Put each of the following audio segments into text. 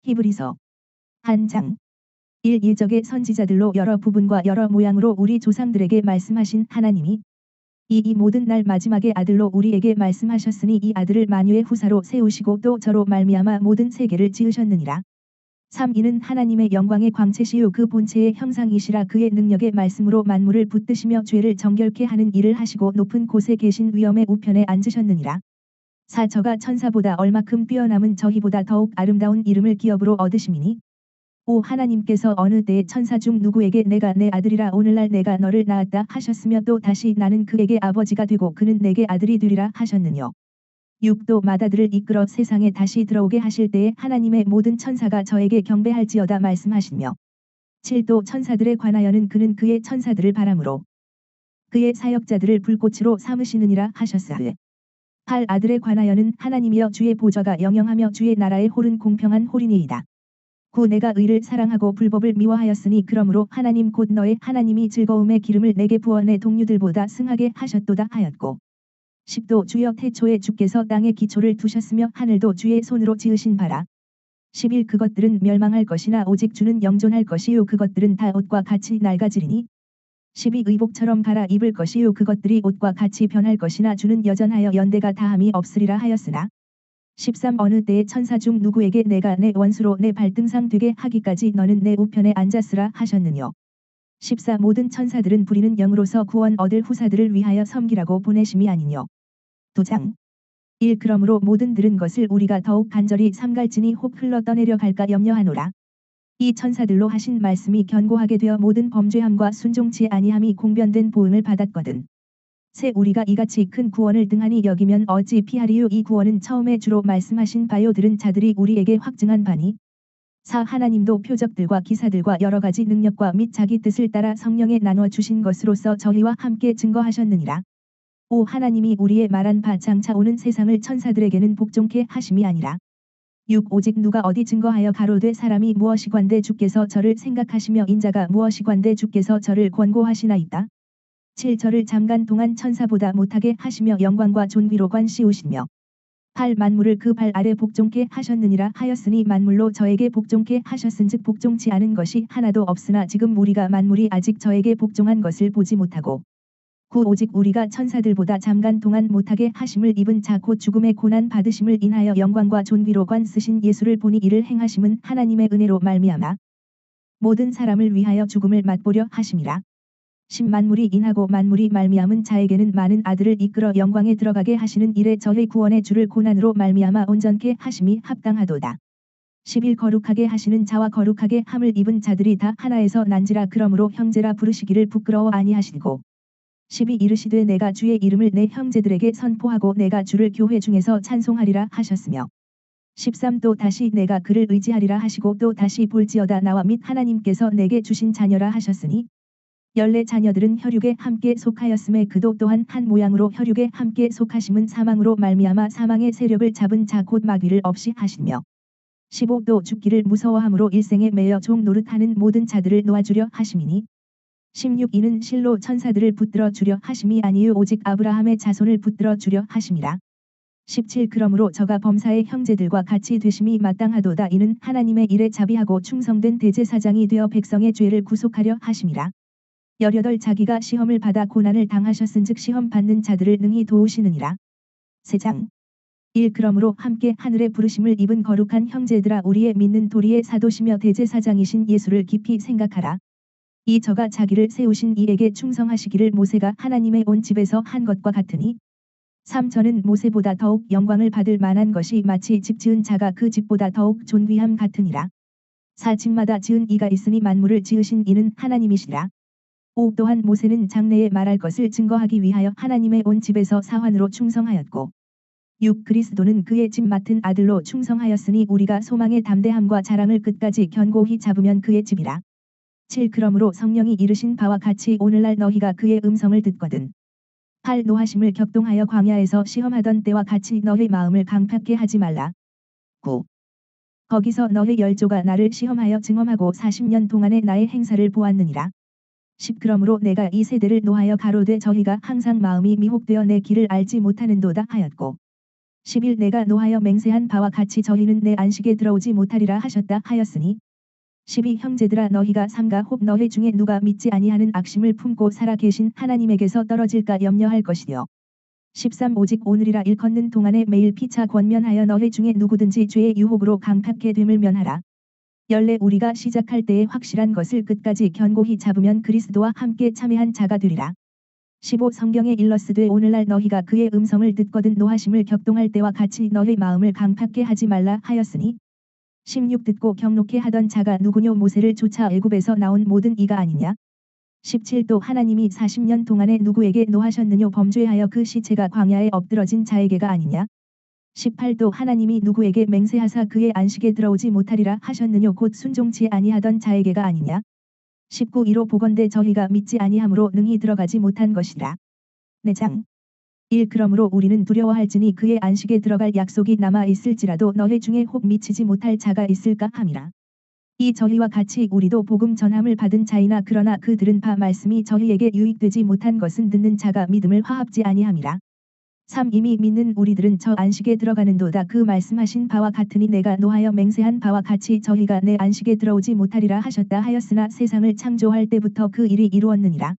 히브리서 한 장 1. 일적의 선지자들로 여러 부분과 여러 모양으로 우리 조상들에게 말씀하신 하나님이 이 모든 날 마지막에 아들로 우리에게 말씀하셨으니 이 아들을 만유의 후사로 세우시고 또 저로 말미암아 모든 세계를 지으셨느니라. 3. 이는 하나님의 영광의 광채시요 그 본체의 형상이시라. 그의 능력의 말씀으로 만물을 붙드시며 죄를 정결케 하는 일을 하시고 높은 곳에 계신 위엄의 우편에 앉으셨느니라. 4. 저가 천사보다 얼마큼 뛰어남은 저희보다 더욱 아름다운 이름을 기업으로 얻으심이니 5. 하나님께서 어느 때에 천사 중 누구에게 내가 내 아들이라 오늘날 내가 너를 낳았다 하셨으며 또 다시 나는 그에게 아버지가 되고 그는 내게 아들이 되리라 하셨느뇨. 6. 또 마다들을 이끌어 세상에 다시 들어오게 하실 때에 하나님의 모든 천사가 저에게 경배할지어다 말씀하시며 7. 또 천사들에 관하여는 그는 그의 천사들을 바람으로 그의 사역자들을 불꽃으로 삼으시느니라 하셨사에 8. 아들에 관하여는 하나님이여 주의 보좌가 영영하며 주의 나라의 홀은 공평한 홀이니이다. 9. 내가 의를 사랑하고 불법을 미워하였으니 그러므로 하나님 곧 너의 하나님이 즐거움의 기름을 내게 부어 내 동료들보다 승하게 하셨도다 하였고 10. 또 주여 태초에 주께서 땅에 기초를 두셨으며 하늘도 주의 손으로 지으신 바라. 11. 그것들은 멸망할 것이나 오직 주는 영존할 것이요 그것들은 다 옷과 같이 낡아지리니 12. 의복처럼 갈아 입을 것이요 그것들이 옷과 같이 변할 것이나 주는 여전하여 연대가 다함이 없으리라 하였으나 13. 어느 때에 천사 중 누구에게 내가 내 원수로 내 발등상 되게 하기까지 너는 내 우편에 앉았으라 하셨느뇨. 14. 모든 천사들은 부리는 영으로서 구원 얻을 후사들을 위하여 섬기라고 보내심이 아니뇨. 2장 1. 그러므로 모든 들은 것을 우리가 더욱 간절히 삼갈지니 혹 흘러 떠내려 갈까 염려하노라. 이 천사들로 하신 말씀이 견고하게 되어 모든 범죄함과 순종치 아니함이 공변된 보응을 받았거든. 새 우리가 이같이 큰 구원을 등한히 여기면 어찌 피하리요. 이 구원은 처음에 주로 말씀하신 바요 들은 자들이 우리에게 확증한 바니 4. 하나님도 표적들과 기사들과 여러가지 능력과 및 자기 뜻을 따라 성령에 나눠 주신 것으로서 저희와 함께 증거하셨느니라. 5. 하나님이 우리의 말한 바 장차 오는 세상을 천사들에게는 복종케 하심이 아니라 6. 오직 누가 어디 증거하여 가로되 사람이 무엇이관대 주께서 저를 생각하시며 인자가 무엇이관대 주께서 저를 권고하시나이다. 7. 저를 잠깐 동안 천사보다 못하게 하시며 영광과 존귀로 관시우시며 8. 만물을 그 발 아래 복종케 하셨느니라 하였으니 만물로 저에게 복종케 하셨은즉 복종치 않은 것이 하나도 없으나 지금 우리가 만물이 아직 저에게 복종한 것을 보지 못하고 9. 오직 우리가 천사들보다 잠깐 동안 못하게 하심을 입은 자 곧 죽음의 고난 받으심을 인하여 영광과 존귀로 관 쓰신 예수를 보니 이를 행하심은 하나님의 은혜로 말미암아 모든 사람을 위하여 죽음을 맛보려 하심이라. 10. 만물이 인하고 만물이 말미암은 자에게는 많은 아들을 이끌어 영광에 들어가게 하시는 일에 저의 구원의 주를 고난으로 말미암아 온전케 하심이 합당하도다. 11. 거룩하게 하시는 자와 거룩하게 함을 입은 자들이 다 하나에서 난지라. 그러므로 형제라 부르시기를 부끄러워 아니하시고 12. 이르시되 내가 주의 이름을 내 형제들에게 선포하고 내가 주를 교회 중에서 찬송하리라 하셨으며 13. 또 다시 내가 그를 의지하리라 하시고 또 다시 볼지어다 나와 및 하나님께서 내게 주신 자녀라 하셨으니 14 자녀들은 혈육에 함께 속하였음에 그도 또한 한 모양으로 혈육에 함께 속하심은 사망으로 말미암아 사망의 세력을 잡은 자 곧 마귀를 없이 하시며 15. 또 죽기를 무서워함으로 일생에 매여 종 노릇하는 모든 자들을 놓아주려 하심이니 16. 이는 실로 천사들을 붙들어 주려 하심이 아니요 오직 아브라함의 자손을 붙들어 주려 하심이라. 17. 그러므로 저가 범사의 형제들과 같이 되심이 마땅하도다. 이는 하나님의 일에 자비하고 충성된 대제사장이 되어 백성의 죄를 구속하려 하심이라. 18. 자기가 시험을 받아 고난을 당하셨은즉 시험 받는 자들을 능히 도우시느니라. 3장 1. 그러므로 함께 하늘의 부르심을 입은 거룩한 형제들아 우리의 믿는 도리의 사도시며 대제사장이신 예수를 깊이 생각하라. 이 저가 자기를 세우신 이에게 충성하시기를 모세가 하나님의 온 집에서 한 것과 같으니 3. 저는 모세보다 더욱 영광을 받을 만한 것이 마치 집 지은 자가 그 집보다 더욱 존귀함 같으니라. 4. 집마다 지은 이가 있으니 만물을 지으신 이는 하나님이시라. 5. 또한 모세는 장래에 말할 것을 증거하기 위하여 하나님의 온 집에서 사환으로 충성하였고 6. 그리스도는 그의 집 맡은 아들로 충성하였으니 우리가 소망의 담대함과 자랑을 끝까지 견고히 잡으면 그의 집이라. 7. 그러므로 성령이 이르신 바와 같이 오늘날 너희가 그의 음성을 듣거든 8. 노하심을 격동하여 광야에서 시험하던 때와 같이 너희 마음을 강팍게 하지 말라. 9. 거기서 너희 열조가 나를 시험하여 증험하고 40년 동안의 나의 행사를 보았느니라. 10. 그러므로 내가 이 세대를 노하여 가로되 저희가 항상 마음이 미혹되어 내 길을 알지 못하는도다 하였고 10일 내가 노하여 맹세한 바와 같이 저희는 내 안식에 들어오지 못하리라 하셨다 하였으니 12 형제들아 너희가 삼가 혹 너희 중에 누가 믿지 아니하는 악심을 품고 살아 계신 하나님에게서 떨어질까 염려할 것이요 13 오직 오늘이라 일컫는 동안에 매일 피차 권면하여 너희 중에 누구든지 죄의 유혹으로 강팍해 됨을 면하라. 열내 우리가 시작할 때에 확실한 것을 끝까지 견고히 잡으면 그리스도와 함께 참여한 자가 되리라. 15 성경에 일러스되 오늘날 너희가 그의 음성을 듣거든 노하심을 격동할 때와 같이 너희 마음을 강팍해 하지 말라 하였으니 16 듣고 경록해 하던 자가 누구뇨 모세를 쫓아 애굽에서 나온 모든 이가 아니냐. 17 또 하나님이 40년 동안에 누구에게 노하셨느뇨 범죄하여 그 시체가 광야에 엎드러진 자에게가 아니냐. 18 또 하나님이 누구에게 맹세하사 그의 안식에 들어오지 못하리라 하셨느뇨 곧 순종치 아니하던 자에게가 아니냐. 19 이로 보건대 저희가 믿지 아니함으로 능히 들어가지 못한 것이라. 4장 1 그러므로 우리는 두려워할지니 그의 안식에 들어갈 약속이 남아 있을지라도 너희 중에 혹 미치지 못할 자가 있을까 함이라. 이 저희와 같이 우리도 복음 전함을 받은 자이나 그러나 그 들은 바 말씀이 저희에게 유익되지 못한 것은 듣는 자가 믿음을 화합지 아니함이라. 3 이미 믿는 우리들은 저 안식에 들어가는도다 그 말씀하신 바와 같으니 내가 노하여 맹세한 바와 같이 저희가 내 안식에 들어오지 못하리라 하셨다 하였으나 세상을 창조할 때부터 그 일이 이루었느니라.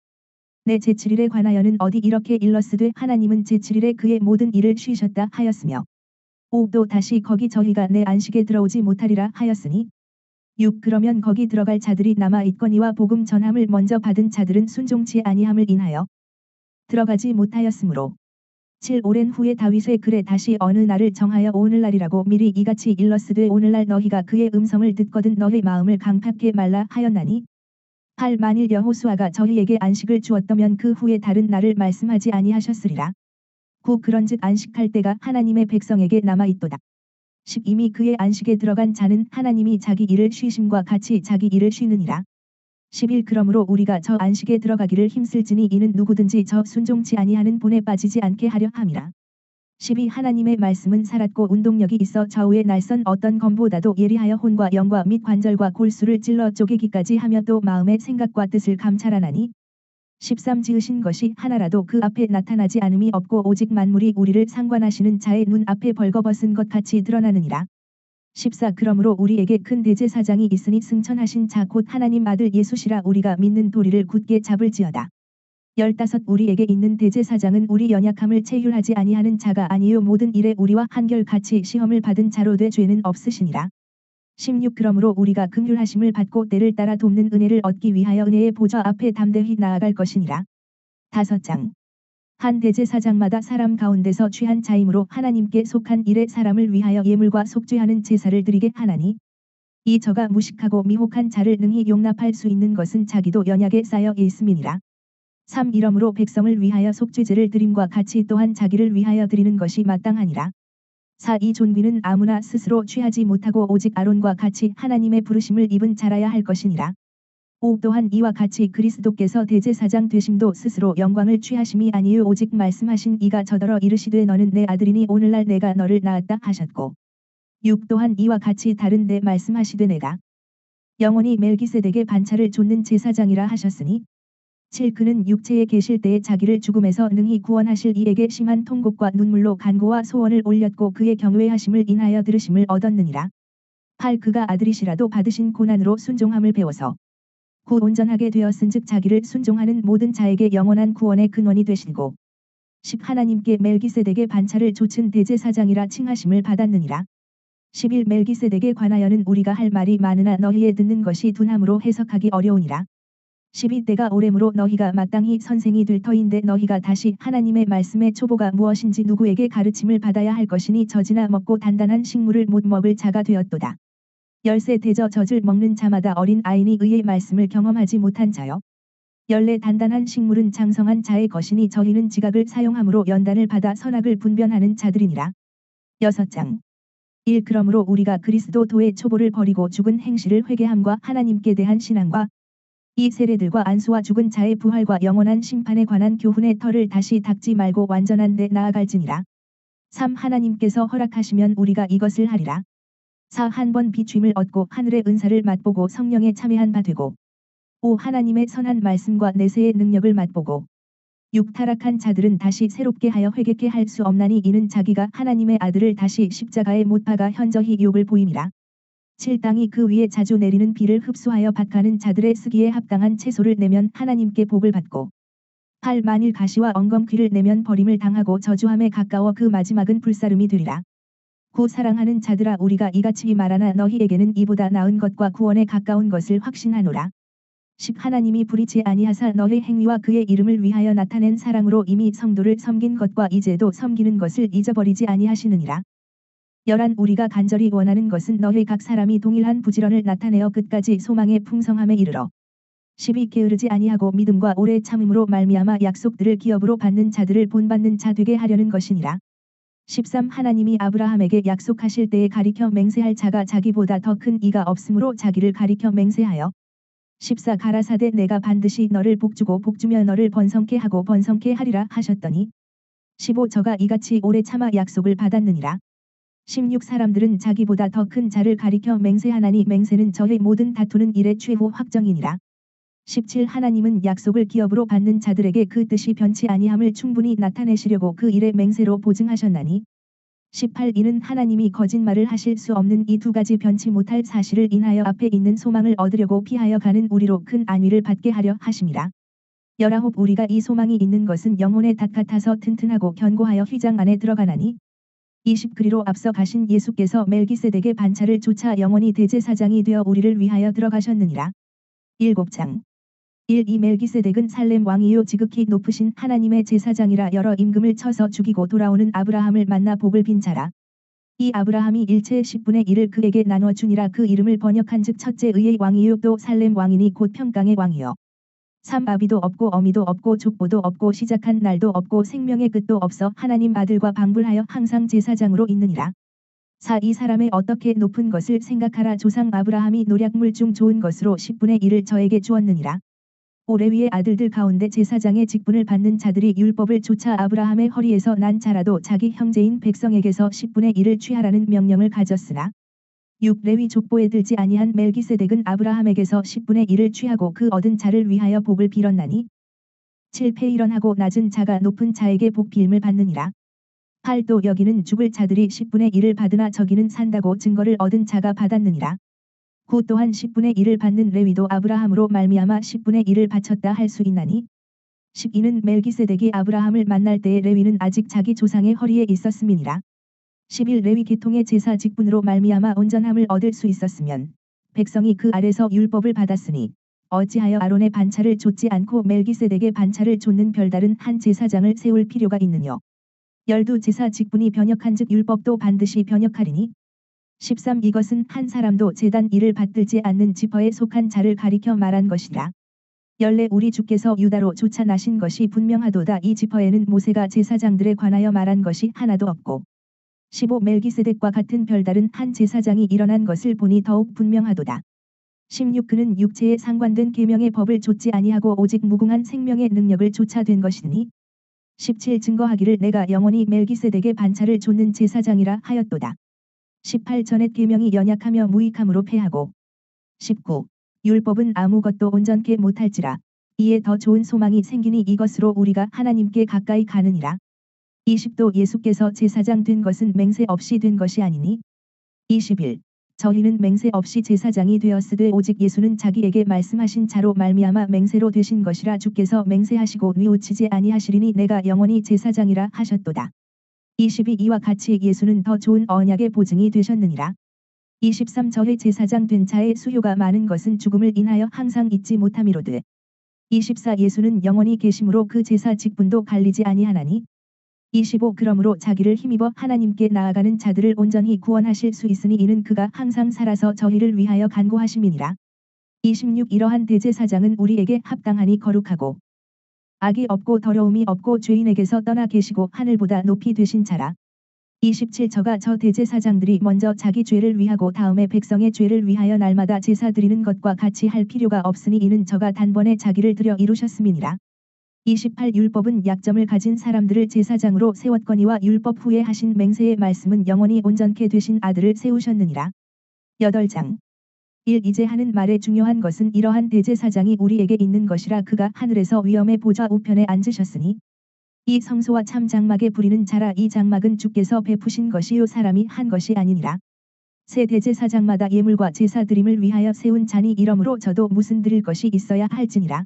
내 제7일에 관하여는 어디 이렇게 일렀으되 하나님은 제7일에 그의 모든 일을 쉬셨다 하였으며 5 또 다시 거기 저희가 내 안식에 들어오지 못하리라 하였으니 6 그러면 거기 들어갈 자들이 남아 있거니와 복음 전함을 먼저 받은 자들은 순종치 아니함을 인하여 들어가지 못하였으므로 7 오랜 후에 다윗의 글에 다시 어느 날을 정하여 오늘날이라고 미리 이같이 일렀으되 오늘날 너희가 그의 음성을 듣거든 너희 마음을 강팍해 말라 하였나니 8 만일 여호수아가 저희에게 안식을 주었다면 그 후에 다른 날을 말씀하지 아니하셨으리라. 9 그런즉 안식할 때가 하나님의 백성에게 남아 있도다. 10 이미 그의 안식에 들어간 자는 하나님이 자기 일을 쉬심과 같이 자기 일을 쉬느니라. 11 그러므로 우리가 저 안식에 들어가기를 힘쓸지니 이는 누구든지 저 순종치 아니하는 본에 빠지지 않게 하려 함이라. 12 하나님의 말씀은 살았고 운동력이 있어 좌우의 날선 어떤 검보다도 예리하여 혼과 영과 및 관절과 골수를 찔러 쪼개기까지 하며 또 마음의 생각과 뜻을 감찰하나니 13 지으신 것이 하나라도 그 앞에 나타나지 않음이 없고 오직 만물이 우리를 상관하시는 자의 눈 앞에 벌거벗은 것 같이 드러나느니라. 14 그러므로 우리에게 큰 대제사장이 있으니 승천하신 자 곧 하나님 아들 예수시라 우리가 믿는 도리를 굳게 잡을지어다. 15 우리에게 있는 대제사장은 우리 연약함을 체휼하지 아니하는 자가 아니요 모든 일에 우리와 한결같이 시험을 받은 자로 되 죄는 없으시니라. 16 그러므로 우리가 긍휼하심을 받고 때를 따라 돕는 은혜를 얻기 위하여 은혜의 보좌 앞에 담대히 나아갈 것이니라. 5장 한 대제사장마다 사람 가운데서 취한 자임으로 하나님께 속한 일에 사람을 위하여 예물과 속죄하는 제사를 드리게 하나니 이 저가 무식하고 미혹한 자를 능히 용납할 수 있는 것은 자기도 연약에 쌓여 있음이니라. 3 이러므로 백성을 위하여 속죄제를 드림과 같이 또한 자기를 위하여 드리는 것이 마땅하니라. 4 이 존귀는 아무나 스스로 취하지 못하고 오직 아론과 같이 하나님의 부르심을 입은 자라야 할 것이니라. 5 또한 이와 같이 그리스도께서 대제사장 되심도 스스로 영광을 취하심이 아니요 오직 말씀하신 이가 저더러 이르시되 너는 내 아들이니 오늘날 내가 너를 낳았다 하셨고 6 또한 이와 같이 다른데 말씀하시되 내가 영원히 멜기세덱의 반차를 좇는 제사장이라 하셨으니 7 그는 육체에 계실 때에 자기를 죽음에서 능히 구원하실 이에게 심한 통곡과 눈물로 간구와 소원을 올렸고 그의 경외하심을 인하여 들으심을 얻었느니라. 8 그가 아들이시라도 받으신 고난으로 순종함을 배워서 9 온전하게 되었은즉 자기를 순종하는 모든 자에게 영원한 구원의 근원이 되시고 10 하나님께 멜기세덱의 반차를 좇은 대제사장이라 칭하심을 받았느니라. 11 멜기세덱에 관하여는 우리가 할 말이 많으나 너희의 듣는 것이 둔함으로 해석하기 어려우니라. 12 때가 오래므로 너희가 마땅히 선생이 될 터인데 너희가 다시 하나님의 말씀의 초보가 무엇인지 누구에게 가르침을 받아야 할 것이니 젖이나 먹고 단단한 식물을 못 먹을 자가 되었도다. 10세 되져 젖을 먹는 자마다 어린 아이니 의의 말씀을 경험하지 못한 자요. 14 단단한 식물은 장성한 자의 것이니 저희는 지각을 사용함으로 연단을 받아 선악을 분별하는 자들이니라. 6장 1 그러므로 우리가 그리스도 도의 초보를 버리고 죽은 행실을 회개함과 하나님께 대한 신앙과 이 세례들과 안수와 죽은 자의 부활과 영원한 심판에 관한 교훈의 털을 다시 닦지 말고 완전한 데 나아갈지니라. 3 하나님께서 허락하시면 우리가 이것을 하리라. 4 한 번 비추임을 얻고 하늘의 은사를 맛보고 성령에 참여한 바 되고 5 하나님의 선한 말씀과 내세의 능력을 맛보고 6 타락한 자들은 다시 새롭게 하여 회개케 할 수 없나니 이는 자기가 하나님의 아들을 다시 십자가에 못 박아 현저히 욕을 보임이라. 7 땅이 그 위에 자주 내리는 비를 흡수하여 밭가는 자들의 쓰기에 합당한 채소를 내면 하나님께 복을 받고 8 만일 가시와 엉겅퀴를 내면 버림을 당하고 저주함에 가까워 그 마지막은 불사름이 되리라. 9 사랑하는 자들아 우리가 이같이 말하나 너희에게는 이보다 나은 것과 구원에 가까운 것을 확신하노라. 10 하나님이 불의치 아니하사 너희 행위와 그의 이름을 위하여 나타낸 사랑으로 이미 성도를 섬긴 것과 이제도 섬기는 것을 잊어버리지 아니하시느니라. 11 우리가 간절히 원하는 것은 너희 각 사람이 동일한 부지런을 나타내어 끝까지 소망의 풍성함에 이르러 12 게으르지 아니하고 믿음과 오래 참음으로 말미암아 약속들을 기업으로 받는 자들을 본받는 자 되게 하려는 것이니라. 13 하나님이 아브라함에게 약속하실 때에 가리켜 맹세할 자가 자기보다 더 큰 이가 없으므로 자기를 가리켜 맹세하여 14 가라사대 내가 반드시 너를 복주고 복주며 너를 번성케 하고 번성케 하리라 하셨더니 15 저가 이같이 오래 참아 약속을 받았느니라. 16 사람들은 자기보다 더 큰 자를 가리켜 맹세하나니 맹세는 저의 모든 다투는 일의 최후 확정이니라. 17 하나님은 약속을 기업으로 받는 자들에게 그 뜻이 변치 아니함을 충분히 나타내시려고 그 일의 맹세로 보증하셨나니 18 이는 하나님이 거짓말을 하실 수 없는 이 두 가지 변치 못할 사실을 인하여 앞에 있는 소망을 얻으려고 피하여 가는 우리로 큰 안위를 받게 하려 하심이라. 19 우리가 이 소망이 있는 것은 영혼의 닷 같아서 튼튼하고 견고하여 휘장 안에 들어가나니 20 그리로 앞서 가신 예수께서 멜기세덱의 반차를 쫓아 영원히 대제사장이 되어 우리를 위하여 들어가셨느니라. 7장 1 이 멜기세덱은 살렘 왕이요 지극히 높으신 하나님의 제사장이라 여러 임금을 쳐서 죽이고 돌아오는 아브라함을 만나 복을 빈 자라. 이 아브라함이 일체의 10분의 1을 그에게 나눠 주니라. 그 이름을 번역한즉 첫째 의의 왕이요 또 살렘 왕이니 곧 평강의 왕이요 3 아비도 없고 어미도 없고 족보도 없고 시작한 날도 없고 생명의 끝도 없어 하나님 아들과 방불하여 항상 제사장으로 있느니라. 4 이 사람의 어떻게 높은 것을 생각하라. 조상 아브라함이 노략물 중 좋은 것으로 10분의 1을 저에게 주었느니라. 5 레위의 아들들 가운데 제사장의 직분을 받는 자들이 율법을 쫓아 아브라함의 허리에서 난 자라도 자기 형제인 백성에게서 10분의 1을 취하라는 명령을 가졌으나 6 레위 족보에 들지 아니한 멜기세덱은 아브라함에게서 10분의 1을 취하고 그 얻은 자를 위하여 복을 빌었나니 7 폐일언하고 낮은 자가 높은 자에게 복 빌임을 받느니라. 8 또 여기는 죽을 자들이 10분의 1을 받으나 저기는 산다고 증거를 얻은 자가 받았느니라. 9 또한 10분의 1을 받는 레위도 아브라함으로 말미암아 10분의 1을 바쳤다 할 수 있나니 12는 멜기세덱이 아브라함을 만날 때에 레위는 아직 자기 조상의 허리에 있었음이니라. 11 레위 계통의 제사 직분으로 말미암아 온전함을 얻을 수 있었으면 백성이 그 아래서 율법을 받았으니 어찌하여 아론의 반차를 좇지 않고 멜기세덱의 반차를 좇는 별다른 한 제사장을 세울 필요가 있느뇨. 12 제사 직분이 변역한즉 율법도 반드시 변역하리니 13 이것은 한 사람도 제단 일을 받들지 않는 지파에 속한 자를 가리켜 말한 것이라. 14 우리 주께서 유다로 쫓아나신 것이 분명하도다. 이 지파에는 모세가 제사장들에 관하여 말한 것이 하나도 없고 15 멜기세덱과 같은 별다른 한 제사장이 일어난 것을 보니 더욱 분명하도다. 16 그는 육체에 상관된 계명의 법을 좇지 아니하고 오직 무궁한 생명의 능력을 쫓아된 것이니 17 증거하기를 내가 영원히 멜기세덱의 반차를 좇는 제사장이라 하였도다. 18 전옛 계명이 연약하며 무익함으로 패하고 19 율법은 아무것도 온전케 못할지라 이에 더 좋은 소망이 생기니 이것으로 우리가 하나님께 가까이 가느니라. 20 또 예수께서 제사장 된 것은 맹세 없이 된 것이 아니니 21 저희는 맹세 없이 제사장이 되었으되 오직 예수는 자기에게 말씀하신 자로 말미암아 맹세로 되신 것이라. 주께서 맹세하시고 뉘우치지 아니하시리니 내가 영원히 제사장이라 하셨도다. 22 이와 같이 예수는 더 좋은 언약의 보증이 되셨느니라. 23 저의 제사장 된 자의 수요가 많은 것은 죽음을 인하여 항상 잊지 못함이로되 24 예수는 영원히 계심으로 그 제사 직분도 갈리지 아니하나니 25 그러므로 자기를 힘입어 하나님께 나아가는 자들을 온전히 구원하실 수 있으니 이는 그가 항상 살아서 저희를 위하여 간구하심이니라. 26 이러한 대제사장은 우리에게 합당하니 거룩하고 악이 없고 더러움이 없고 죄인에게서 떠나 계시고 하늘보다 높이 되신 자라. 27 저가 저 대제사장들이 먼저 자기 죄를 위하고 다음에 백성의 죄를 위하여 날마다 제사 드리는 것과 같이 할 필요가 없으니 이는 저가 단번에 자기를 들여 이루셨음이니라. 28 율법은 약점을 가진 사람들을 제사장으로 세웠거니와 율법 후에 하신 맹세의 말씀은 영원히 온전케 되신 아들을 세우셨느니라. 8장 1. 이제 하는 말에 중요한 것은 이러한 대제사장이 우리에게 있는 것이라 그가 하늘에서 위엄의 보좌 우편에 앉으셨으니 이 성소와 참 장막에 부리는 자라 이 장막은 주께서 베푸신 것이요 사람이 한 것이 아니니라. 새 대제사장마다 예물과 제사 드림을 위하여 세운 잔이 이러므로 저도 무슨 드릴 것이 있어야 할지니라.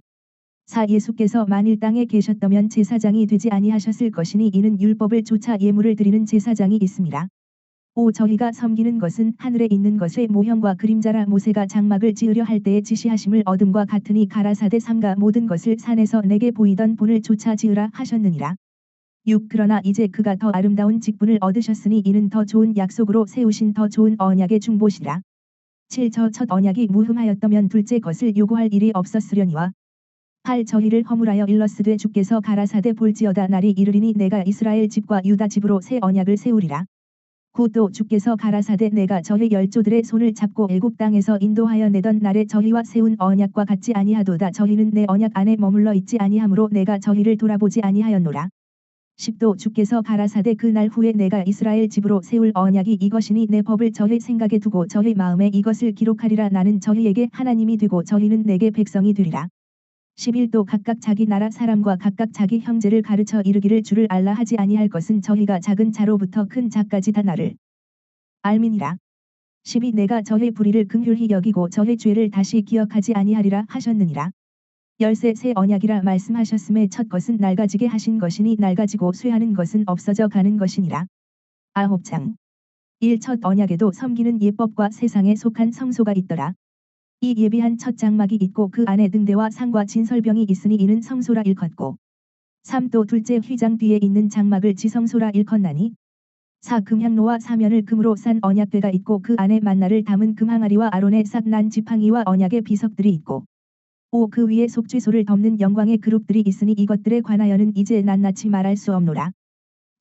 4. 예수께서 만일 땅에 계셨다면 제사장이 되지 아니하셨을 것이니 이는 율법을 쫓아 예물을 드리는 제사장이 있음이라. 5. 저희가 섬기는 것은 하늘에 있는 것의 모형과 그림자라 모세가 장막을 지으려 할 때에 지시하심을 얻음과 같으니 가라사대 삼가 모든 것을 산에서 내게 보이던 본을 쫓아 지으라 하셨느니라. 6. 그러나 이제 그가 더 아름다운 직분을 얻으셨으니 이는 더 좋은 약속으로 세우신 더 좋은 언약의 중보시라. 7. 저 첫 언약이 무흠하였다면 둘째 것을 요구할 일이 없었으려니와 8. 저희를 허물하여 일러스되 주께서 가라사대 볼지어다 날이 이르리니 내가 이스라엘 집과 유다 집으로 새 언약을 세우리라. 9. 또 주께서 가라사대 내가 저희 열조들의 손을 잡고 애굽 땅에서 인도하여 내던 날에 저희와 세운 언약과 같지 아니하도다 저희는 내 언약 안에 머물러 있지 아니하므로 내가 저희를 돌아보지 아니하였노라. 10. 또 주께서 가라사대 그 날 후에 내가 이스라엘 집으로 세울 언약이 이것이니 내 법을 저희 생각에 두고 저희 마음에 이것을 기록하리라 나는 저희에게 하나님이 되고 저희는 내게 백성이 되리라. 11. 또 각각 자기 나라 사람과 각각 자기 형제를 가르쳐 이르기를 주를 알라 하지 아니할 것은 저희가 작은 자로부터 큰 자까지 다 나를 알미니라. 12. 내가 저희 불의를 긍휼히 여기고 저희 죄를 다시 기억하지 아니하리라 하셨느니라. 13. 새 언약이라 말씀하셨음에 첫 것은 낡아지게 하신 것이니 낡아지고 쇠하는 것은 없어져 가는 것이니라. 9장 1. 첫 언약에도 섬기는 예법과 세상에 속한 성소가 있더라. 이 예비한 첫 장막이 있고 그 안에 등대와 상과 진설병이 있으니 이는 성소라 일컫고 3. 또 둘째 휘장 뒤에 있는 장막을 지성소라 일컫나니 4. 금향로와 사면을 금으로 싼 언약궤가 있고 그 안에 만나를 담은 금항아리와 아론의 싹난 지팡이와 언약의 비석들이 있고 5. 그 위에 속죄소를 덮는 영광의 그룹들이 있으니 이것들에 관하여는 이제 낱낱이 말할 수 없노라.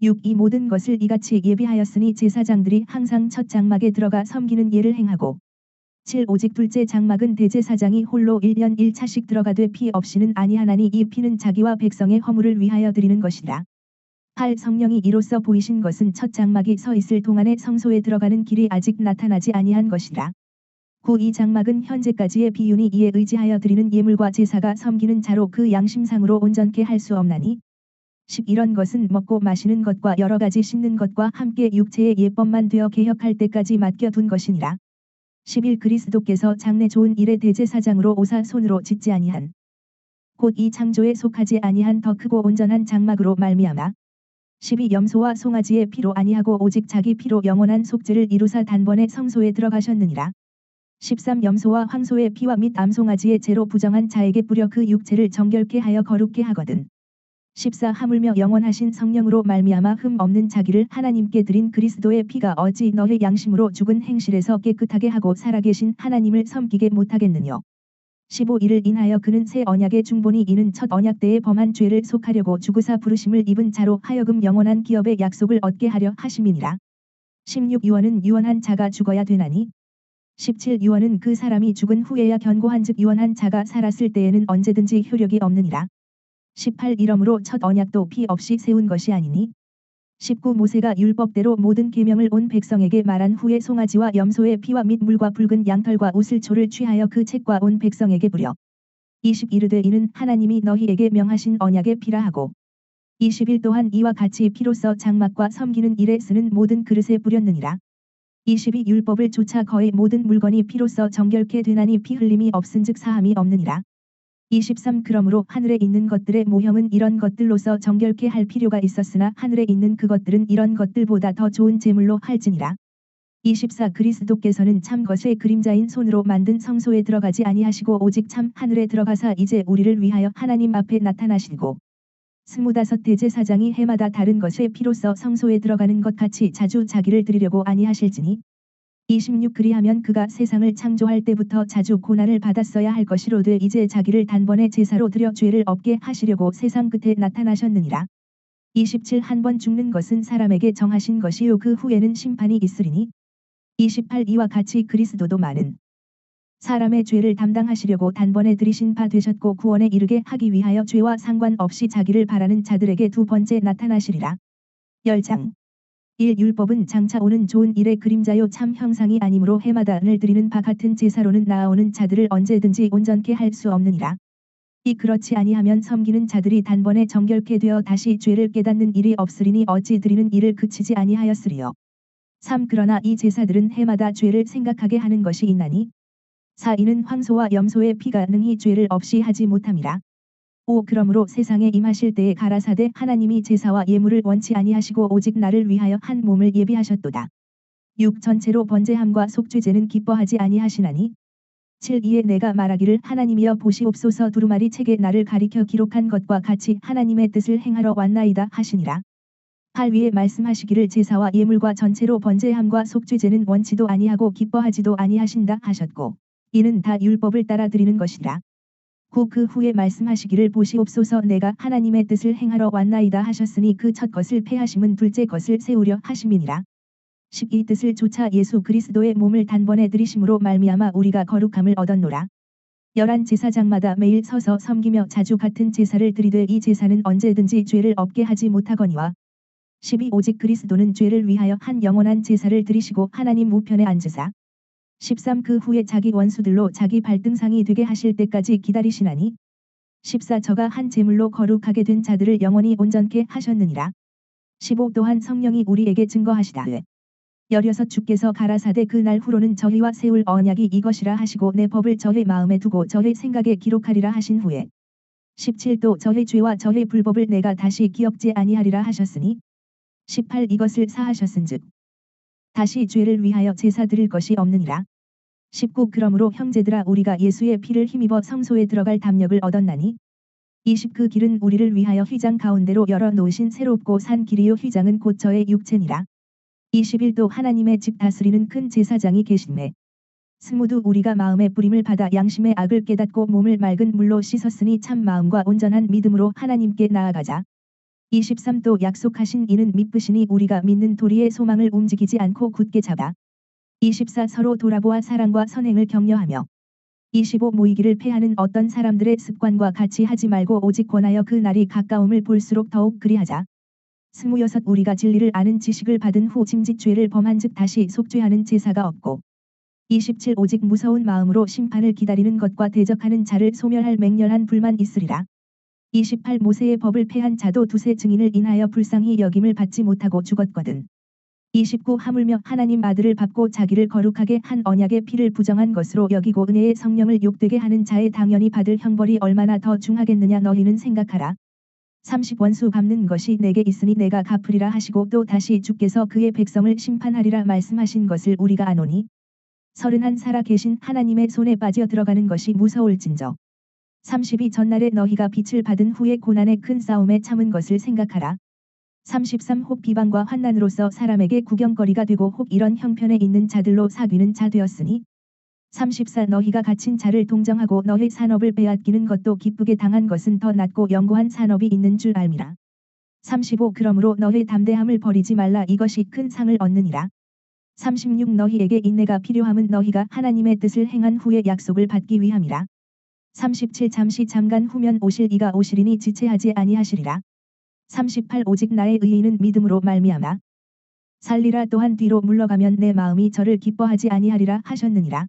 6. 이 모든 것을 이같이 예비하였으니 제사장들이 항상 첫 장막에 들어가 섬기는 예를 행하고 7. 오직 둘째 장막은 대제사장이 홀로 1년 1차씩 들어가되 피 없이는 아니하나니 이 피는 자기와 백성의 허물을 위하여 드리는 것이라. 8. 성령이 이로써 보이신 것은 첫 장막이 서 있을 동안에 성소에 들어가는 길이 아직 나타나지 아니한 것이라. 9. 이 장막은 현재까지의 비윤이 이에 의지하여 드리는 예물과 제사가 섬기는 자로 그 양심상으로 온전케 할 수 없나니 10. 이런 것은 먹고 마시는 것과 여러 가지 씻는 것과 함께 육체의 예법만 되어 개혁할 때까지 맡겨둔 것이니라. 11. 그리스도께서 장래 좋은 일의 대제사장으로 오사 손으로 짓지 아니한 곧 이 창조에 속하지 아니한 더 크고 온전한 장막으로 말미암아 12. 염소와 송아지의 피로 아니하고 오직 자기 피로 영원한 속죄를 이루사 단번에 성소에 들어가셨느니라. 13. 염소와 황소의 피와 및 암송아지의 죄로 부정한 자에게 뿌려 그 육체를 정결케 하여 거룩게 하거든. 14. 하물며 영원하신 성령으로 말미암아 흠 없는 자기를 하나님께 드린 그리스도의 피가 어찌 너의 양심으로 죽은 행실에서 깨끗하게 하고 살아계신 하나님을 섬기게 못하겠느뇨. 15. 이를 인하여 그는 새 언약의 중본이 이는 첫 언약 때에 범한 죄를 속하려고 죽으사 부르심을 입은 자로 하여금 영원한 기업의 약속을 얻게 하려 하심이니라. 16. 유언은 유언한 자가 죽어야 되나니 17. 유언은 그 사람이 죽은 후에야 견고한즉 유언한 자가 살았을 때에는 언제든지 효력이 없느니라. 18. 이러므로 첫 언약도 피 없이 세운 것이 아니니 19. 모세가 율법대로 모든 계명을 온 백성에게 말한 후에 송아지와 염소의 피와 및 물과 붉은 양털과 우슬초를 취하여 그 책과 온 백성에게 부려 20. 이르되 이는 하나님이 너희에게 명하신 언약의 피라 하고 21. 또한 이와 같이 피로써 장막과 섬기는 일에 쓰는 모든 그릇에 뿌렸느니라. 22. 율법을 쫓아 거의 모든 물건이 피로써 정결케 되나니 피 흘림이 없은즉 사함이 없느니라. 23. 그러므로 하늘에 있는 것들의 모형은 이런 것들로서 정결케 할 필요가 있었으나 하늘에 있는 그것들은 이런 것들보다 더 좋은 제물로 할지니라. 24. 그리스도께서는 참 것의 그림자인 손으로 만든 성소에 들어가지 아니하시고 오직 참 하늘에 들어가사 이제 우리를 위하여 하나님 앞에 나타나시고 25 대제사장이 해마다 다른 것의 피로써 성소에 들어가는 것 같이 자주 자기를 드리려고 아니하실지니 26. 그리하면 그가 세상을 창조할 때부터 자주 고난을 받았어야 할 것이로되 이제 자기를 단번에 제사로 드려 죄를 없게 하시려고 세상 끝에 나타나셨느니라. 27. 한 번 죽는 것은 사람에게 정하신 것이요 그 후에는 심판이 있으리니 28. 이와 같이 그리스도도 많은 사람의 죄를 담당하시려고 단번에 들이신 바 되셨고 구원에 이르게 하기 위하여 죄와 상관없이 자기를 바라는 자들에게 두 번째 나타나시리라. 10장 1. 율법은 장차 오는 좋은 일의 그림자요 참 형상이 아니므로 해마다 을 드리는 바 같은 제사로는 나아오는 자들을 언제든지 온전케 할 수 없느니라. 이 그렇지 아니하면 섬기는 자들이 단번에 정결케 되어 다시 죄를 깨닫는 일이 없으리니 어찌 드리는 일을 그치지 아니하였으리요. 3. 그러나 이 제사들은 해마다 죄를 생각하게 하는 것이 있나니 4. 이는 황소와 염소의 피가 능히 죄를 없이 하지 못함이라. 5. 그러므로 세상에 임하실 때에 가라사대 하나님이 제사와 예물을 원치 아니하시고 오직 나를 위하여 한 몸을 예비하셨도다. 6. 전체로 번제함과 속죄제는 기뻐하지 아니하시나니 7. 이에 내가 말하기를 하나님이여 보시옵소서 두루마리 책에 나를 가리켜 기록한 것과 같이 하나님의 뜻을 행하러 왔나이다 하시니라. 8. 위에 말씀하시기를 제사와 예물과 전체로 번제함과 속죄제는 원치도 아니하고 기뻐하지도 아니하신다 하셨고 이는 다 율법을 따라 드리는 것이라. 9. 그 후에 말씀하시기를 보시옵소서 내가 하나님의 뜻을 행하러 왔나이다 하셨으니 그 첫 것을 폐하심은 둘째 것을 세우려 하심이니라. 10. 이 뜻을 조차 예수 그리스도의 몸을 단번에 들이심으로 말미암아 우리가 거룩함을 얻었노라. 11. 제사장마다 매일 서서 섬기며 자주 같은 제사를 드리되 이 제사는 언제든지 죄를 없게 하지 못하거니와 12. 오직 그리스도는 죄를 위하여 한 영원한 제사를 드리시고 하나님 우편에 앉으사 13. 그 후에 자기 원수들로 자기 발등상이 되게 하실 때까지 기다리시나니 14. 저가 한 제물로 거룩하게 된 자들을 영원히 온전케 하셨느니라. 15. 또한 성령이 우리에게 증거하시다. 16. 주께서 가라사대 그 날 후로는 저희와 세울 언약이 이것이라 하시고 내 법을 저희 마음에 두고 저희 생각에 기록하리라 하신 후에 17. 또 저희 죄와 저희 불법을 내가 다시 기억지 아니하리라 하셨으니 18. 이것을 사하셨은즉 다시 죄를 위하여 제사 드릴 것이 없느니라. 19. 그러므로 형제들아 우리가 예수의 피를 힘입어 성소에 들어갈 담력을 얻었나니 20. 그 길은 우리를 위하여 휘장 가운데로 열어 놓으신 새롭고 산 길이요 휘장은 곧 저의 육체니라. 21. 또 하나님의 집 다스리는 큰 제사장이 계시매 스무도 우리가 마음의 뿌림을 받아 양심의 악을 깨닫고 몸을 맑은 물로 씻었으니 참 마음과 온전한 믿음으로 하나님께 나아가자. 23. 또 약속하신 이는 미쁘시니 우리가 믿는 도리의 소망을 움직이지 않고 굳게 잡아. 24. 서로 돌아보아 사랑과 선행을 격려하며 25. 모이기를 패하는 어떤 사람들의 습관과 같이 하지 말고 오직 권하여 그 날이 가까움을 볼수록 더욱 그리하자. 26. 우리가 진리를 아는 지식을 받은 후 짐짓 죄를 범한즉 다시 속죄하는 제사가 없고 27. 오직 무서운 마음으로 심판을 기다리는 것과 대적하는 자를 소멸할 맹렬한 불만 있으리라. 28. 모세의 법을 폐한 자도 두세 증인을 인하여 불쌍히 여김을 받지 못하고 죽었거든. 29. 하물며 하나님 아들을 밟고 자기를 거룩하게 한 언약의 피를 부정한 것으로 여기고 은혜의 성령을 욕되게 하는 자의 당연히 받을 형벌이 얼마나 더 중하겠느냐 너희는 생각하라. 30. 원수 갚는 것이 내게 있으니 내가 갚으리라 하시고 또 다시 주께서 그의 백성을 심판하리라 말씀하신 것을 우리가 아노니 31. 살아 계신 하나님의 손에 빠져 들어가는 것이 무서울진저. 32. 전날에 너희가 빛을 받은 후에 고난의 큰 싸움에 참은 것을 생각하라. 33. 혹 비방과 환난으로서 사람에게 구경거리가 되고 혹 이런 형편에 있는 자들로 사귀는 자 되었으니 34. 너희가 갇힌 자를 동정하고 너희 산업을 빼앗기는 것도 기쁘게 당한 것은 더 낫고 영구한 산업이 있는 줄 알미라. 35. 그러므로 너희 담대함을 버리지 말라 이것이 큰 상을 얻느니라. 36. 너희에게 인내가 필요함은 너희가 하나님의 뜻을 행한 후에 약속을 받기 위함이라. 37. 잠시 잠깐 후면 오실 이가 오시리니 지체하지 아니하시리라. 38. 오직 나의 의인은 믿음으로 말미암아 살리라 또한 뒤로 물러가면 내 마음이 저를 기뻐하지 아니하리라 하셨느니라.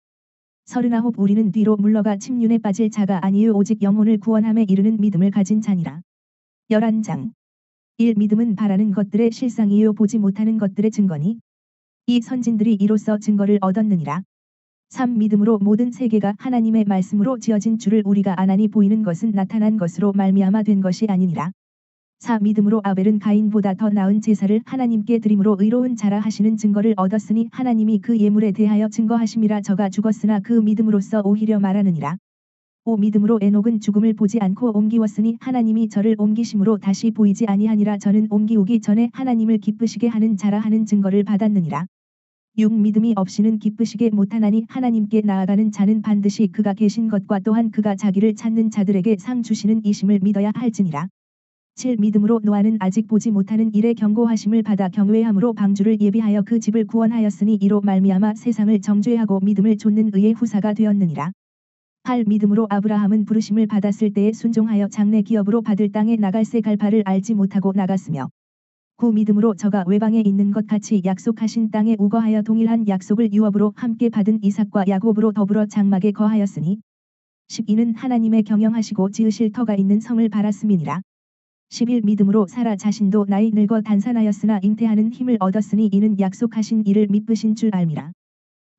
39. 우리는 뒤로 물러가 침륜에 빠질 자가 아니요 오직 영혼을 구원함에 이르는 믿음을 가진 자니라. 11장 1. 믿음은 바라는 것들의 실상이요 보지 못하는 것들의 증거니 이 선진들이 이로써 증거를 얻었느니라. 3. 믿음으로 모든 세계가 하나님의 말씀으로 지어진 줄을 우리가 아나니 보이는 것은 나타난 것으로 말미암아 된 것이 아니니라. 4. 믿음으로 아벨은 가인보다 더 나은 제사를 하나님께 드림으로 의로운 자라 하시는 증거를 얻었으니 하나님이 그 예물에 대하여 증거하심이라 저가 죽었으나 그 믿음으로써 오히려 말하느니라. 5. 믿음으로 에녹은 죽음을 보지 않고 옮기웠으니 하나님이 저를 옮기심으로 다시 보이지 아니하니라 저는 옮기우기 전에 하나님을 기쁘시게 하는 자라 하는 증거를 받았느니라. 6. 믿음이 없이는 기쁘시게 못하나니 하나님께 나아가는 자는 반드시 그가 계신 것과 또한 그가 자기를 찾는 자들에게 상 주시는 이심을 믿어야 할지니라. 7. 믿음으로 노아는 아직 보지 못하는 일에 경고하심을 받아 경외함으로 방주를 예비하여 그 집을 구원하였으니 이로 말미암아 세상을 정죄하고 믿음을 좇는 의의 후사가 되었느니라. 8. 믿음으로 아브라함은 부르심을 받았을 때에 순종하여 장래 기업으로 받을 땅에 나갈새 갈 바를 알지 못하고 나갔으며 구 믿음으로 저가 외방에 있는 것 같이 약속하신 땅에 우거하여 동일한 약속을 유업으로 함께 받은 이삭과 야곱으로 더불어 장막에 거하였으니 12는 하나님의 경영하시고 지으실 터가 있는 성을 바랐음이니라. 11 믿음으로 사라 자신도 나이 늙어 단산하였으나 잉태하는 힘을 얻었으니 이는 약속하신 이를 믿으신 줄 알미라.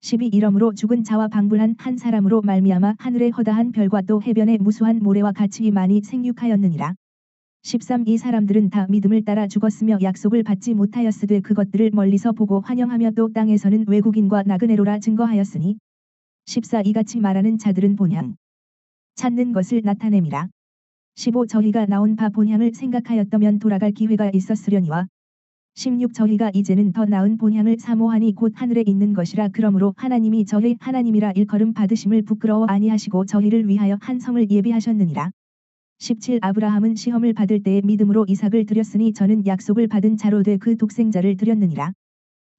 12 이러므로 죽은 자와 방불한 한 사람으로 말미암아 하늘의 허다한 별과 또 해변의 무수한 모래와 같이 많이 생육하였느니라. 13 이 사람들은 다 믿음을 따라 죽었으며 약속을 받지 못하였으되 그것들을 멀리서 보고 환영하며 또 땅에서는 외국인과 나그네로라 증거하였으니 14 이같이 말하는 자들은 본향 찾는 것을 나타냄이라. 15 저희가 나온 바 본향을 생각하였다면 돌아갈 기회가 있었으려니와 16 저희가 이제는 더 나은 본향을 사모하니 곧 하늘에 있는 것이라. 그러므로 하나님이 저희 하나님이라 일컬음 받으심을 부끄러워 아니하시고 저희를 위하여 한 성을 예비하셨느니라. 17 아브라함은 시험을 받을 때에 믿음으로 이삭을 드렸으니 저는 약속을 받은 자로 돼 그 독생자를 드렸느니라.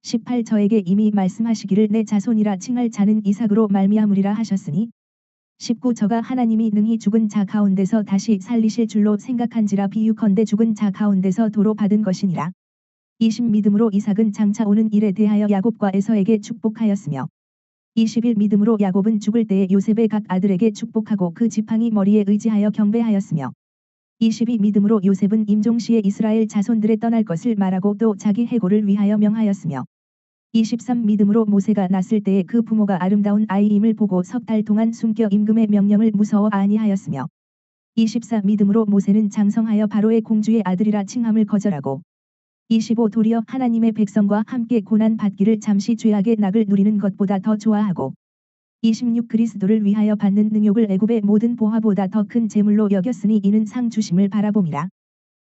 18 저에게 이미 말씀하시기를 내 자손이라 칭할 자는 이삭으로 말미암으리라 하셨으니 19 저가 하나님이 능히 죽은 자 가운데서 다시 살리실 줄로 생각한지라 비유컨대 죽은 자 가운데서 도로 받은 것이니라. 20 믿음으로 이삭은 장차 오는 일에 대하여 야곱과 에서에게 축복하였으며 21 믿음으로 야곱은 죽을 때에 요셉의 각 아들에게 축복하고 그 지팡이 머리에 의지하여 경배하였으며 22 믿음으로 요셉은 임종시에 이스라엘 자손들에 떠날 것을 말하고 또 자기 해고를 위하여 명하였으며 23 믿음으로 모세가 났을 때에 그 부모가 아름다운 아이임을 보고 석 달 동안 숨겨 임금의 명령을 무서워 아니하였으며 24 믿음으로 모세는 장성하여 바로의 공주의 아들이라 칭함을 거절하고 25 도리어 하나님의 백성과 함께 고난 받기를 잠시 죄악의 낙을 누리는 것보다 더 좋아하고 26 그리스도를 위하여 받는 능욕을 애굽의 모든 보화보다 더 큰 재물로 여겼으니 이는 상 주심을 바라봄이라.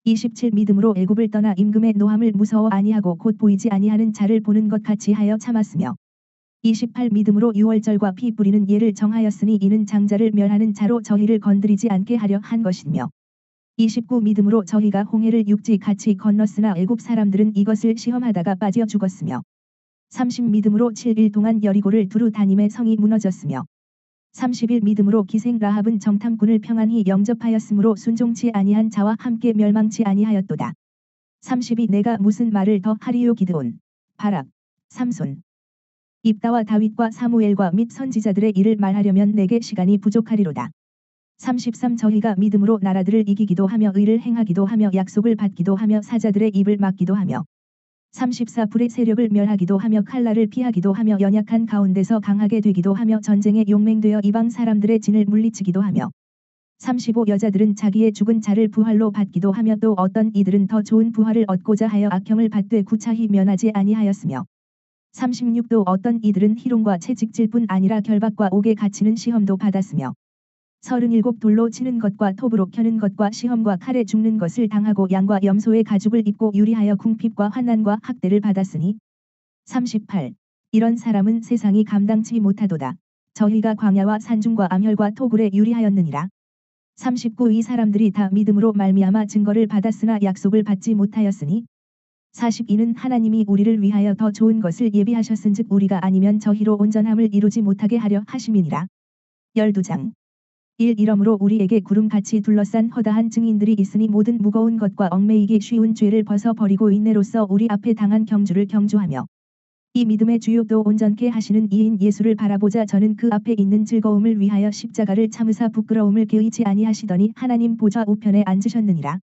27 믿음으로 애굽을 떠나 임금의 노함을 무서워 아니하고 곧 보이지 아니하는 자를 보는 것 같이 하여 참았으며 28 믿음으로 유월절과 피 뿌리는 예를 정하였으니 이는 장자를 멸하는 자로 저희를 건드리지 않게 하려 한 것이며 29 믿음으로 저희가 홍해를 육지 같이 건넜으나 애굽 사람들은 이것을 시험하다가 빠져 죽었으며 30 믿음으로 7일 동안 여리고를 두루 다님의 성이 무너졌으며 31 믿음으로 기생 라합은 정탐꾼을 평안히 영접하였으므로 순종치 아니한 자와 함께 멸망치 아니하였도다. 32 내가 무슨 말을 더 하리요 기드온, 바락, 삼손, 입다와 다윗과 사무엘과 및 선지자들의 일을 말하려면 내게 시간이 부족하리로다. 33 저희가 믿음으로 나라들을 이기기도 하며 의를 행하기도 하며 약속을 받기도 하며 사자들의 입을 막기도 하며 34 불의 세력을 멸하기도 하며 칼날을 피하기도 하며 연약한 가운데서 강하게 되기도 하며 전쟁에 용맹되어 이방 사람들의 진을 물리치기도 하며 35 여자들은 자기의 죽은 자를 부활로 받기도 하며 또 어떤 이들은 더 좋은 부활을 얻고자 하여 악형을 받되 구차히 면하지 아니하였으며 36 또 어떤 이들은 희롱과 채찍질뿐 아니라 결박과 옥에 갇히는 시험도 받았으며 37 돌로 치는 것과 톱으로 켜는 것과 시험과 칼에 죽는 것을 당하고 양과 염소의 가죽을 입고 유리하여 궁핍과 환난과 학대를 받았으니 38 이런 사람은 세상이 감당치 못하도다. 저희가 광야와 산중과 암혈과 토굴에 유리하였느니라. 39 이 사람들이 다 믿음으로 말미암아 증거를 받았으나 약속을 받지 못하였으니 42는 하나님이 우리를 위하여 더 좋은 것을 예비하셨은즉 우리가 아니면 저희로 온전함을 이루지 못하게 하려 하심이니라. 12장 1 이러므로 우리에게 구름같이 둘러싼 허다한 증인들이 있으니 모든 무거운 것과 얽매이기 쉬운 죄를 벗어버리고 인내로써 우리 앞에 당한 경주를 경주하며 이 믿음의 주요 또 온전케 하시는 이인 예수를 바라보자. 저는 그 앞에 있는 즐거움을 위하여 십자가를 참으사 부끄러움을 개의치 아니하시더니 하나님 보좌 우편에 앉으셨느니라.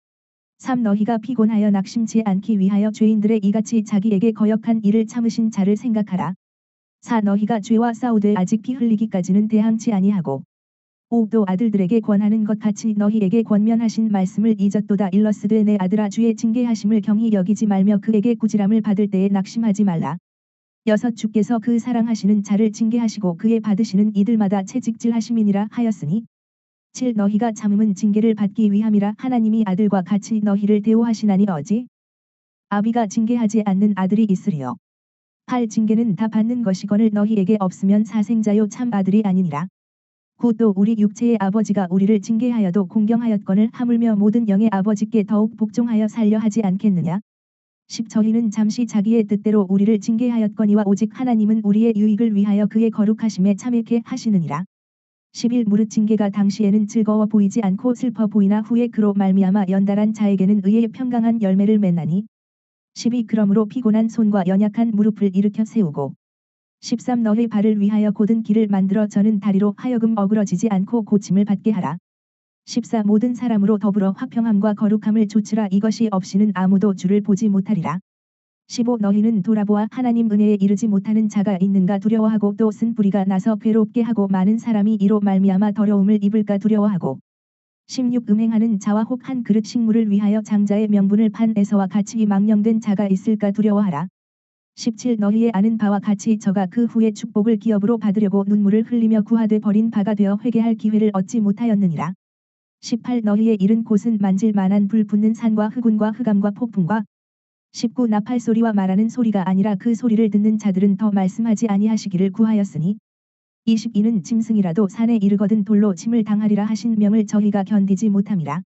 3 너희가 피곤하여 낙심치 않기 위하여 죄인들의 이같이 자기에게 거역한 일을 참으신 자를 생각하라. 4 너희가 죄와 싸우되 아직 피 흘리기까지는 대항치 아니하고 5 또 아들들에게 권하는 것 같이 너희에게 권면하신 말씀을 잊었도다. 일러스되 내 아들아 주의 징계하심을 경히 여기지 말며 그에게 꾸지람을 받을 때에 낙심하지 말라. 6 주께서 그 사랑하시는 자를 징계하시고 그의 받으시는 이들마다 채찍질하심이니라 하였으니 7 너희가 참음은 징계를 받기 위함이라. 하나님이 아들과 같이 너희를 대우하시나니 어찌 아비가 징계하지 않는 아들이 있으리요. 8 징계는 다 받는 것이거늘 너희에게 없으면 사생자요 참 아들이 아니니라. 9 또 우리 육체의 아버지가 우리를 징계하여도 공경하였거늘 하물며 모든 영의 아버지께 더욱 복종하여 살려 하지 않겠느냐. 10 저희는 잠시 자기의 뜻대로 우리를 징계하였거니와 오직 하나님은 우리의 유익을 위하여 그의 거룩하심에 참일케 하시느니라. 11 무릇 징계가 당시에는 즐거워 보이지 않고 슬퍼 보이나 후에 그로 말미암아 연달한 자에게는 의의 평강한 열매를 맺나니 12 그러므로 피곤한 손과 연약한 무릎을 일으켜 세우고 13 너희 발을 위하여 곧은 길을 만들어 저는 다리로 하여금 어그러지지 않고 고침을 받게 하라. 14 모든 사람으로 더불어 화평함과 거룩함을 조치라 이것이 없이는 아무도 주를 보지 못하리라. 15 너희는 돌아보아 하나님 은혜에 이르지 못하는 자가 있는가 두려워하고 또 쓴 뿌리가 나서 괴롭게 하고 많은 사람이 이로 말미암아 더러움을 입을까 두려워하고 16 음행하는 자와 혹 한 그릇 식물을 위하여 장자의 명분을 판 에서와 같이 망령된 자가 있을까 두려워하라. 17 너희의 아는 바와 같이 저가 그 후에 축복을 기업으로 받으려고 눈물을 흘리며 구하되 버린 바가 되어 회개할 기회를 얻지 못하였느니라. 18 너희의 이른 곳은 만질 만한 불 붙는 산과 흑운과 흑암과 폭풍과 19 나팔 소리와 말하는 소리가 아니라 그 소리를 듣는 자들은 더 말씀하지 아니하시기를 구하였으니 22는 짐승이라도 산에 이르거든 돌로 침을 당하리라 하신 명을 저희가 견디지 못함이라.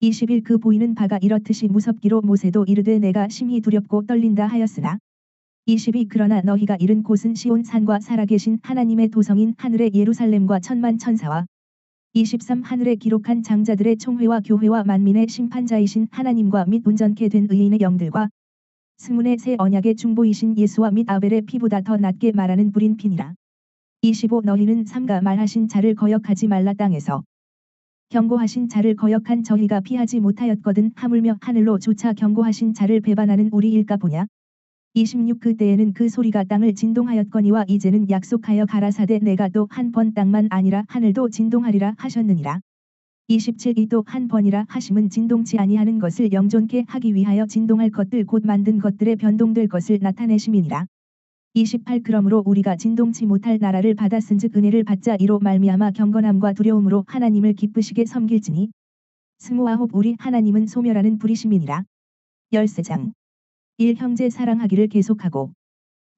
21 그 보이는 바가 이렇듯이 무섭기로 모세도 이르되 내가 심히 두렵고 떨린다 하였으나 22 그러나 너희가 이른 곳은 시온 산과 살아계신 하나님의 도성인 하늘의 예루살렘과 천만 천사와 23 하늘에 기록한 장자들의 총회와 교회와 만민의 심판자이신 하나님과 및 온전케 된 의인의 영들과 스문의 새 언약의 중보이신 예수와 및 아벨의 피보다 더 낫게 말하는 불인 피니라. 25 너희는 삼가 말하신 자를 거역하지 말라 땅에서 경고하신 자를 거역한 저희가 피하지 못하였거든 하물며 하늘로 조차 경고하신 자를 배반하는 우리일까 보냐. 26 그때에는 그 소리가 땅을 진동하였거니와 이제는 약속하여 가라사대 내가 또 한 번 땅만 아니라 하늘도 진동하리라 하셨느니라. 27 이 또 한 번이라 하심은 진동치 아니하는 것을 영존케 하기 위하여 진동할 것들 곧 만든 것들의 변동될 것을 나타내심이니라. 28 그러므로 우리가 진동치 못할 나라를 받았은즉 은혜를 받자 이로 말미암아 경건함과 두려움으로 하나님을 기쁘시게 섬길지니 29 우리 하나님은 소멸하는 불이심이니라. 13장 1 형제 사랑하기를 계속하고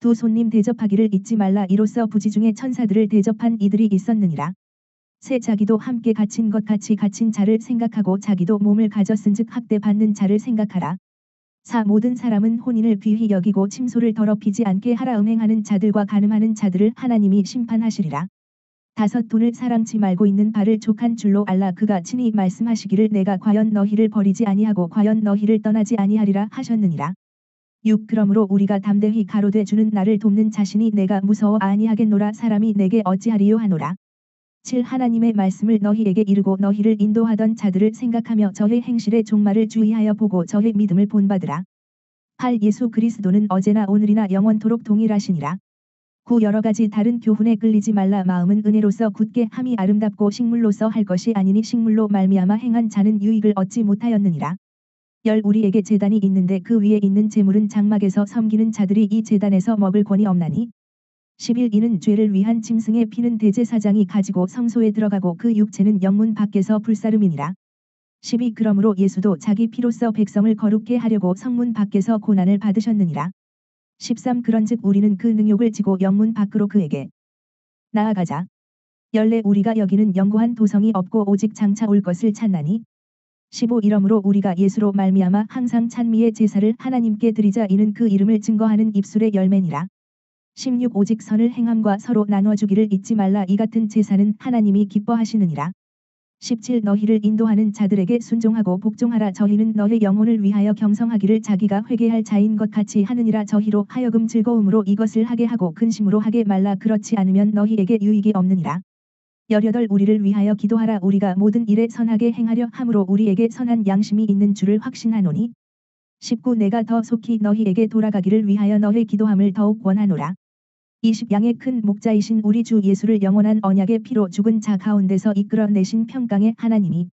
두 손님 대접하기를 잊지 말라 이로써 부지 중에 천사들을 대접한 이들이 있었느니라. 세 자기도 함께 갇힌 것 같이 갇힌 자를 생각하고 자기도 몸을 가졌은즉 학대받는 자를 생각하라. 4 모든 사람은 혼인을 귀히 여기고 침소를 더럽히지 않게 하라 음행하는 자들과 간음하는 자들을 하나님이 심판하시리라. 5 돈을 사랑치 말고 있는 바를 족한 줄로 알라 그가 친히 말씀하시기를 내가 과연 너희를 버리지 아니하고 과연 너희를 떠나지 아니하리라 하셨느니라. 6 그러므로 우리가 담대히 가로되 주는 나를 돕는 자신이 내가 무서워 아니하겠노라 사람이 내게 어찌하리요 하노라. 7 하나님의 말씀을 너희에게 이르고 너희를 인도하던 자들을 생각하며 저의 행실의 종말을 주의하여 보고 저의 믿음을 본받으라. 8 예수 그리스도는 어제나 오늘이나 영원토록 동일하시니라. 9 여러 가지 다른 교훈에 끌리지 말라 마음은 은혜로서 굳게 함이 아름답고 식물로서 할 것이 아니니 식물로 말미암아 행한 자는 유익을 얻지 못하였느니라. 10 우리에게 제단이 있는데 그 위에 있는 제물은 장막에서 섬기는 자들이 이 제단에서 먹을 권이 없나니 11 이는 죄를 위한 짐승의 피는 대제사장이 가지고 성소에 들어가고 그 육체는 영문 밖에서 불사름이니라. 12 그러므로 예수도 자기 피로써 백성을 거룩게 하려고 성문 밖에서 고난을 받으셨느니라. 13 그런즉 우리는 그 능욕을 지고 영문 밖으로 그에게 나아가자. 14 우리가 여기는 영고한 도성이 없고 오직 장차 올 것을 찾나니 15 이러므로 우리가 예수로 말미암아 항상 찬미의 제사를 하나님께 드리자 이는 그 이름을 증거하는 입술의 열매니라. 16 오직 선을 행함과 서로 나눠주기를 잊지 말라 이 같은 제사는 하나님이 기뻐하시느니라. 17 너희를 인도하는 자들에게 순종하고 복종하라 저희는 너희 영혼을 위하여 경성하기를 자기가 회개할 자인 것 같이 하느니라 저희로 하여금 즐거움으로 이것을 하게 하고 근심으로 하게 말라 그렇지 않으면 너희에게 유익이 없느니라. 18 우리를 위하여 기도하라 우리가 모든 일에 선하게 행하려 함으로 우리에게 선한 양심이 있는 줄을 확신하노니 19 내가 더 속히 너희에게 돌아가기를 위하여 너희 기도함을 더욱 원하노라. 20 양의 큰 목자이신 우리 주 예수를 영원한 언약의 피로 죽은 자 가운데서 이끌어내신 평강의 하나님이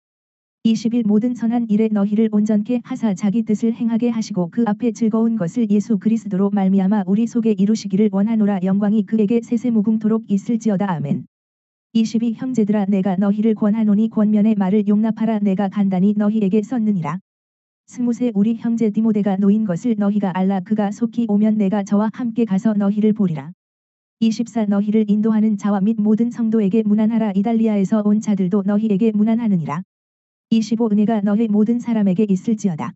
21 모든 선한 일에 너희를 온전케 하사 자기 뜻을 행하게 하시고 그 앞에 즐거운 것을 예수 그리스도로 말미암아 우리 속에 이루시기를 원하노라 영광이 그에게 세세무궁토록 있을지어다 아멘. 22 형제들아 내가 너희를 권하노니 권면의 말을 용납하라 내가 간단히 너희에게 썼느니라. 스무세 우리 형제 디모데가 놓인 것을 너희가 알라 그가 속히 오면 내가 저와 함께 가서 너희를 보리라. 24 너희를 인도하는 자와 및 모든 성도에게 문안하라 이달리아에서 온 자들도 너희에게 문안하느니라. 25 은혜가 너희 모든 사람에게 있을지어다.